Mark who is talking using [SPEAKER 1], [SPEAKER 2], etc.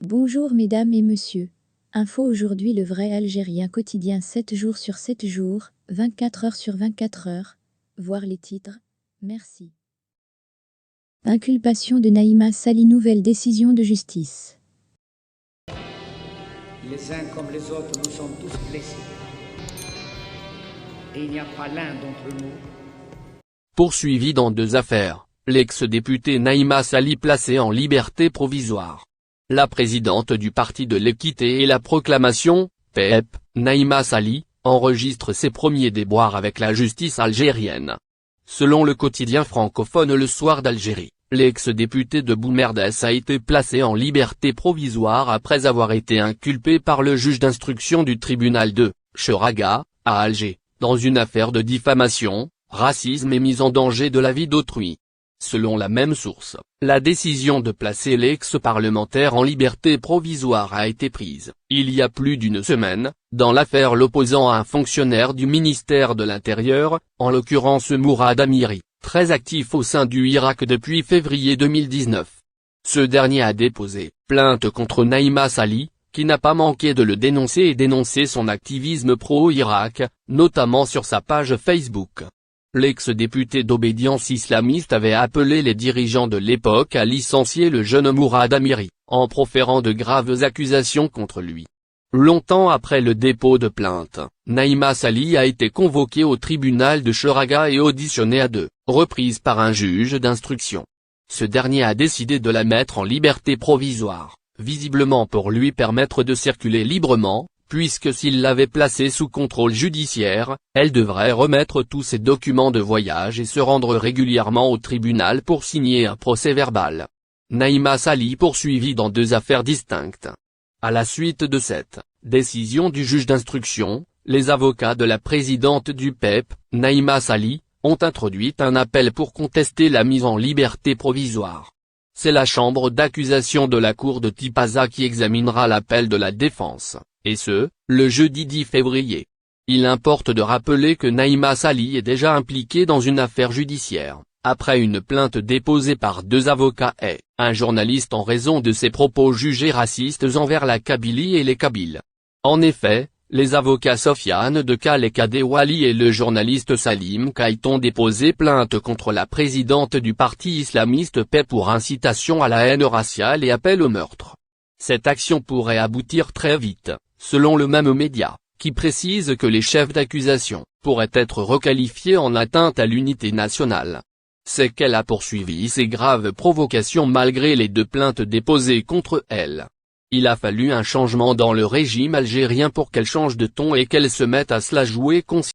[SPEAKER 1] Bonjour mesdames et messieurs. Info aujourd'hui, le vrai algérien quotidien 7 jours sur 7 jours, 24 heures sur 24 heures. Voir les titres. Merci. Inculpation de Naïma Sali, nouvelle décision de justice.
[SPEAKER 2] Les uns comme les autres, nous sommes tous blessés. Et il n'y a pas l'un d'entre nous.
[SPEAKER 3] Poursuivi dans 2 affaires, l'ex-député Naïma Sali placée en liberté provisoire. La présidente du Parti de l'équité et la proclamation, PEP, Naïma Sali, enregistre ses premiers déboires avec la justice algérienne. Selon le quotidien francophone Le Soir d'Algérie, l'ex-député de Boumerdès a été placé en liberté provisoire après avoir été inculpé par le juge d'instruction du tribunal de Cheraga, à Alger, dans une affaire de diffamation, racisme et mise en danger de la vie d'autrui. Selon la même source, la décision de placer l'ex-parlementaire en liberté provisoire a été prise, il y a plus d'une semaine, dans l'affaire l'opposant à un fonctionnaire du ministère de l'Intérieur, en l'occurrence Mourad Amiri, très actif au sein du Irak depuis février 2019. Ce dernier a déposé plainte contre Naïma Sali, qui n'a pas manqué de le dénoncer et dénoncer son activisme pro-Irak, notamment sur sa page Facebook. L'ex-député d'obédience islamiste avait appelé les dirigeants de l'époque à licencier le jeune Mourad Amiri, en proférant de graves accusations contre lui. Longtemps après le dépôt de plainte, Naïma Sali a été convoquée au tribunal de Cheraga et auditionnée à 2 reprises par un juge d'instruction. Ce dernier a décidé de la mettre en liberté provisoire, visiblement pour lui permettre de circuler librement, puisque s'il l'avait placée sous contrôle judiciaire, elle devrait remettre tous ses documents de voyage et se rendre régulièrement au tribunal pour signer un procès-verbal. Naïma Sali poursuivie dans 2 affaires distinctes. À la suite de cette décision du juge d'instruction, les avocats de la présidente du PEP, Naïma Sali, ont introduit un appel pour contester la mise en liberté provisoire. C'est la chambre d'accusation de la cour de Tipaza qui examinera l'appel de la défense, et ce, le jeudi 10 février. Il importe de rappeler que Naïma Sali est déjà impliquée dans une affaire judiciaire, après une plainte déposée par 2 avocats et un journaliste en raison de ses propos jugés racistes envers la Kabylie et les Kabyles. En effet, les avocats Sofiane de Kal et Kadewali et le journaliste Salim Kait ont déposé plainte contre la présidente du parti islamiste PEP pour incitation à la haine raciale et appel au meurtre. Cette action pourrait aboutir très vite, selon le même média, qui précise que les chefs d'accusation pourraient être requalifiés en atteinte à l'unité nationale. C'est qu'elle a poursuivi ces graves provocations malgré les 2 plaintes déposées contre elle. Il a fallu un changement dans le régime algérien pour qu'elle change de ton et qu'elle se mette à se la jouer consciemment.